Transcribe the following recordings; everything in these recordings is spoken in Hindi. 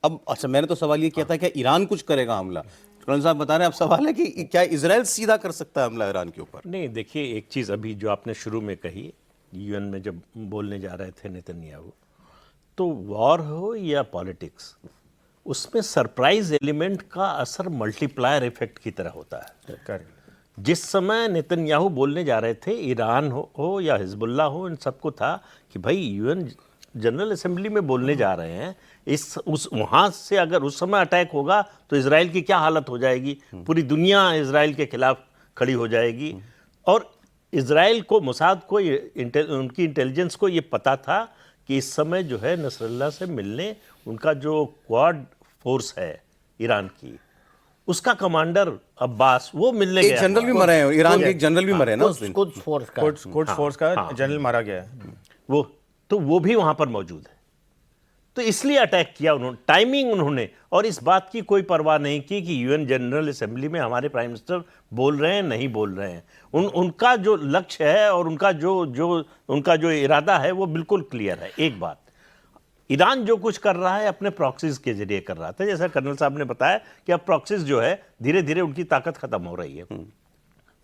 अब अच्छा, मैंने तो सवाल ये किया था क्या ईरान कुछ करेगा हमला? कर्नल साहब बता रहे हैं, अब सवाल है कि क्या इजराइल सीधा कर सकता है हमला ईरान के ऊपर? नहीं, देखिए एक चीज़ अभी जो आपने शुरू में कही, यूएन में जब बोलने जा रहे थे नेतन्याहू, तो वॉर हो या पॉलिटिक्स, उसमें सरप्राइज एलिमेंट का असर मल्टीप्लायर इफेक्ट की तरह होता है। करेक्ट। जिस समय नेतन्याहू बोलने जा रहे थे, ईरान हो या हिजबुल्लाह हो, इन सबको था कि भाई यूएन जनरल असेंबली में बोलने जा रहे हैं, इस उस वहाँ से अगर उस समय अटैक होगा तो इजराइल की क्या हालत हो जाएगी, पूरी दुनिया इजराइल के खिलाफ खड़ी हो जाएगी। और इजराइल को, मोसाद को, उनकी इंटेलिजेंस को ये पता था कि इस समय जो है नसरल्ला से मिलने उनका जो क्वाड फोर्स है ईरान की, उसका कमांडर अब्बास वो मिलने एक गया। जनरल भी मरे हैं ईरान के, एक जनरल भी मरे हैं ना उस दिन। कुछ फोर्स का जनरल मारा गया है। वो भी वहां पर मौजूद है। तो इसलिए अटैक किया उन्होंने, टाइमिंग उन्होंने, और इस बात की कोई परवाह नहीं की कि यूएन जनरल असेंबली में हमारे प्राइम मिनिस्टर बोल रहे हैं नहीं बोल रहे हैं। उनका जो लक्ष्य है और उनका जो इरादा है वो बिल्कुल क्लियर है। एक बात, ईरान जो कुछ कर रहा है अपने प्रॉक्सीज के जरिए कर रहा था, जैसा कर्नल साहब ने बताया कि अब प्रॉक्सीज जो है धीरे धीरे उनकी ताकत खत्म हो रही है,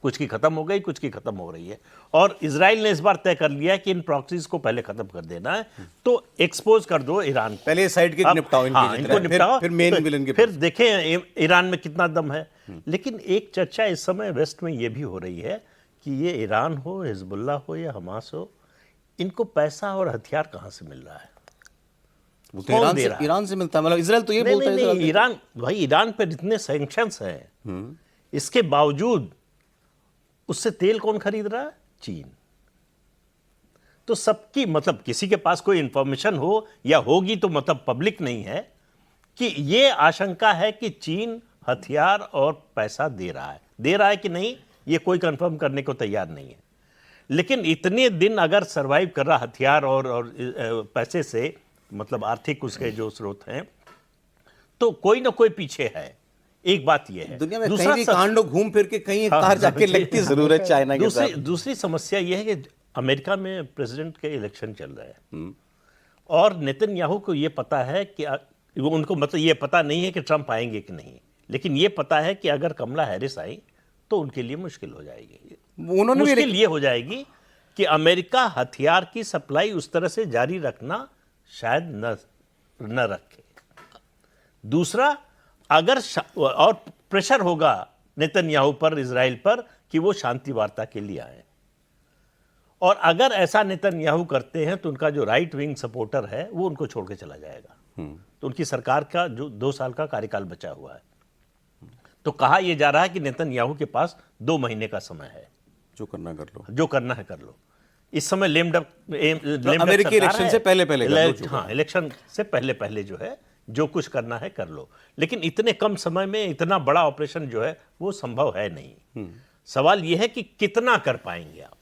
कुछ की खत्म हो गई, कुछ की खत्म हो रही है। और इजराइल ने इस बार तय कर लिया है कि इन प्रॉक्सीज को पहले खत्म कर देना है, तो एक्सपोज कर दो ईरान को। पहले साइड के निपटाओ, इनको निपटाओ, फिर मेन विलन के फिर देखें ईरान में कितना दम है। लेकिन एक चर्चा इस समय वेस्ट में यह भी हो रही है कि ये ईरान हो, हिजबुल्लाह हो या हमास हो, इनको पैसा और हथियार कहां से मिल रहा है? वो तो ईरान से मिलता है। मतलब इजराइल तो ये बोलता है ईरान, भाई ईरान पर इतने सैंक्शंस हैं, इसके बावजूद उससे तेल कौन खरीद रहा है? चीन। तो सबकी, मतलब किसी के पास कोई इंफॉर्मेशन हो या होगी तो मतलब पब्लिक नहीं है, कि ये आशंका है कि चीन हथियार और पैसा दे रहा है कि नहीं, ये कोई कंफर्म करने को तैयार नहीं है। लेकिन इतने दिन अगर सरवाइव कर रहा हथियार और पैसे से, मतलब आर्थिक उसके जो स्रोत हैं, तो कोई ना कोई पीछे है। एक बात यह है, दुनिया में कहीं भी कांडो घूम फिर के कहीं एक तार जाके लगती जरूर है चाइना के साथ। दूसरी समस्या यह है कि अमेरिका में प्रेसिडेंट के इलेक्शन चल रहे हैं, और नेतन्याहू को यह पता है कि उनको, मतलब ये पता नहीं है कि ट्रंप आएंगे कि नहीं, लेकिन ये पता है कि अगर कमला हैरिस आई तो उनके लिए मुश्किल हो जाएगी। उन्होंने मुश्किल ये हो जाएगी कि अमेरिका हथियार की सप्लाई उस तरह से जारी रखना शायद न रखे। दूसरा, अगर और प्रेशर होगा नेतन्याहू पर, इजराइल पर, कि वो शांति वार्ता के लिए आए, और अगर ऐसा नेतन्याहू करते हैं तो उनका जो राइट विंग सपोर्टर है वो उनको छोड़ के चला जाएगा। तो उनकी सरकार का जो 2 साल का कार्यकाल बचा हुआ है, तो कहा यह जा रहा है कि नेतन्याहू के पास 2 महीने का समय है, जो करना कर लो, जो करना है कर लो। इस समय अमेरिकी इलेक्शन से पहले इलेक्शन से पहले जो है जो कुछ करना है कर लो। लेकिन इतने कम समय में इतना बड़ा ऑपरेशन जो है वो संभव है नहीं। सवाल यह है कि कितना कर पाएंगे आप,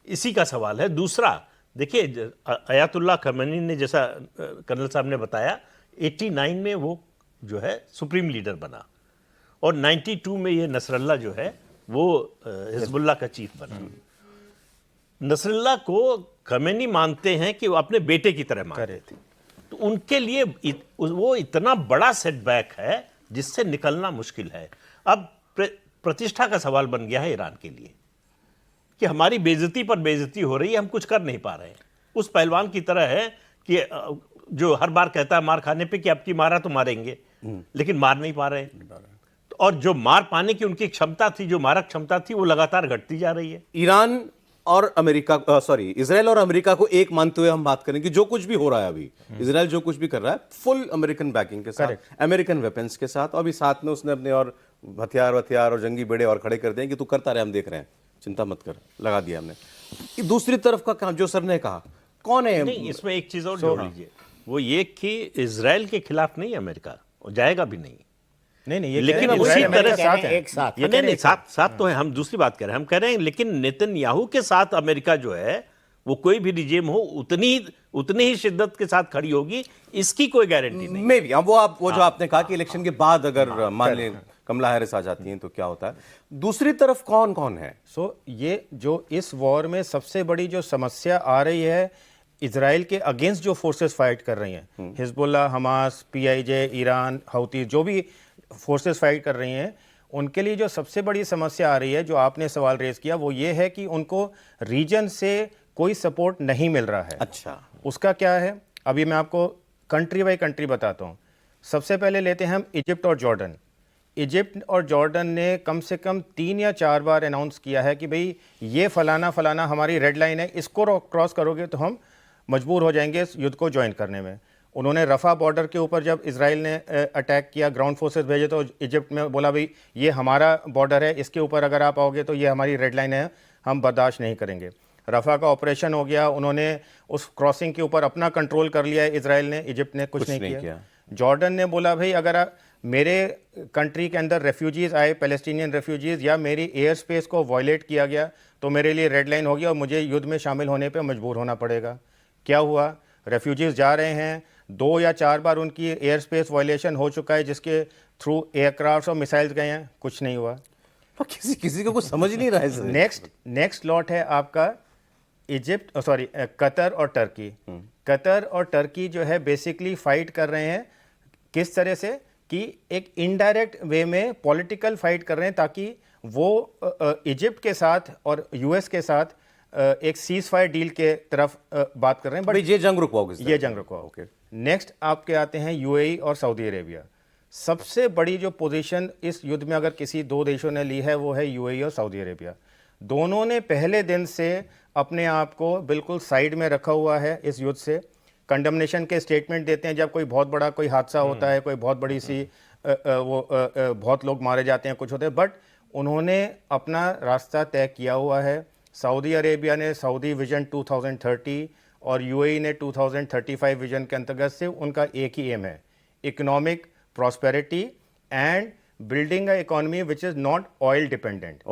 इसी का सवाल है। दूसरा, देखिए अयातुल्लाह खमेनी ने, जैसा कर्नल साहब ने बताया, 89 में वो जो है सुप्रीम लीडर बना, और 92 में ये नसरल्ला जो है वो हिजबुल्लाह का चीफ बना। नसरल्ला को खमेनी मानते हैं कि वो अपने बेटे की तरह मानते थे, तो उनके लिए वो इतना बड़ा सेटबैक है जिससे निकलना मुश्किल है। अब प्रतिष्ठा का सवाल बन गया है ईरान के लिए कि हमारी बेइज्जती पर बेइज्जती हो रही है, हम कुछ कर नहीं पा रहे हैं। उस पहलवान की तरह है कि जो हर बार कहता है मार खाने पे कि अब की मारा तो मारेंगे, लेकिन मार नहीं पा रहे। और जो मार पाने की उनकी क्षमता थी, जो मारक क्षमता थी, वो लगातार घटती जा रही है। ईरान और अमेरिका, इजराइल और अमेरिका को एक मानते हुए हम बात करें कि जो कुछ भी हो रहा है अभी, इजराइल जो कुछ भी कर रहा है फुल अमेरिकन बैकिंग के साथ, अमेरिकन वेपन्स के साथ, और अभी साथ में उसने अपने और हथियार और जंगी बेड़े और खड़े कर दिए कि तू करता रहे, हम देख रहे हैं, चिंता मत कर, लगा दिया हमने। दूसरी तरफ का काम जो सर ने कहा, कौन है? नहीं, इसमें एक चीज और जोड़ लीजिए, वो ये कि इजराइल के खिलाफ नहीं अमेरिका, और जाएगा भी नहीं। नहीं, लेकिन उसी तरह साथ तो है। हम दूसरी बात कर रहे हैं, हम कह रहे हैं लेकिन नेतन्याहू के साथ अमेरिका जो है वो कोई भी रिजीम हो उतनी ही शिद्दत के साथ खड़ी होगी, इसकी कोई गारंटी नहीं। मे भी वो जो आपने कहा कि इलेक्शन के बाद अगर मान लें कमला हैरिस आ जाती हैं तो क्या होता है। दूसरी तरफ कौन कौन है? ये जो इस वॉर में सबसे बड़ी जो समस्या आ रही है, इसराइल के अगेंस्ट जो फोर्सेस फाइट कर रही हैं, हिजबुल्लाह, हमास, पीआईजे, ईरान, हौती, जो भी फोर्सेस फाइट कर रही हैं, उनके लिए जो सबसे बड़ी समस्या आ रही है, जो आपने सवाल रेज किया, वो ये है कि उनको रीजन से कोई सपोर्ट नहीं मिल रहा है। अच्छा, उसका क्या है, अभी मैं आपको कंट्री बाई कंट्री बताता हूँ। सबसे पहले लेते हैं हम इजिप्ट और जॉर्डन। इजिप्ट और जॉर्डन ने कम से कम 3 या 4 बार अनाउंस किया है कि भाई ये फलाना फलाना हमारी रेड लाइन है, इसको क्रॉस करोगे तो हम मजबूर हो जाएंगे इस युद्ध को ज्वाइन करने में। उन्होंने रफा बॉर्डर के ऊपर जब इसराइल ने अटैक किया, ग्राउंड फोर्सेस भेजे, तो इजिप्ट में बोला भाई ये हमारा बॉर्डर है, इसके ऊपर अगर आप आओगे तो ये हमारी रेड लाइन है, हम बर्दाश्त नहीं करेंगे। रफा का ऑपरेशन हो गया, उन्होंने उस क्रॉसिंग के ऊपर अपना कंट्रोल कर लिया है इसराइल ने, इजिप्ट ने कुछ नहीं किया। जॉर्डन ने बोला भाई अगर मेरे कंट्री के अंदर रेफ्यूजीज आए, पैलेस्टीनियन रेफ्यूजीज, या मेरी एयर स्पेस को वायलेट किया गया तो मेरे लिए रेड लाइन होगी और मुझे युद्ध में शामिल होने पे मजबूर होना पड़ेगा। क्या हुआ, रेफ्यूजीज जा रहे हैं, 2 या 4 बार उनकी एयर स्पेस वायलेशन हो चुका है, जिसके थ्रू एयरक्राफ्ट और मिसाइल्स गए हैं, कुछ नहीं हुआ। तो किसी को कुछ समझ नहीं रहा है। नेक्स्ट लॉट है आपका इजिप्ट, सॉरी, कतर और टर्की। कतर और टर्की जो है बेसिकली फाइट कर रहे हैं, किस तरह से कि एक इनडायरेक्ट वे में पॉलिटिकल फाइट कर रहे हैं, ताकि वो इजिप्ट के साथ और यूएस के साथ एक सीज फायर डील के तरफ बात कर रहे हैं, बट ये जंग रुकवाओगे, ये जंग रुकवाओ। ओके। नेक्स्ट आपके आते हैं यूएई और सऊदी अरेबिया। सबसे बड़ी जो पोजीशन इस युद्ध में अगर किसी 2 देशों ने ली है वो है यूएई और सऊदी अरेबिया। दोनों ने पहले दिन से अपने आप को बिल्कुल साइड में रखा हुआ है इस युद्ध से। कंडमनेशन के स्टेटमेंट देते हैं जब कोई बहुत बड़ा कोई हादसा होता है, कोई बहुत बड़ी सी बहुत लोग मारे जाते हैं, कुछ होते हैं, बट उन्होंने अपना रास्ता तय किया हुआ है। सऊदी अरेबिया ने सऊदी विजन 2030 और यूएई ने 2035 विजन के अंतर्गत से उनका एक ही एम है, economic prosperity and building a economy which is not oil dependent.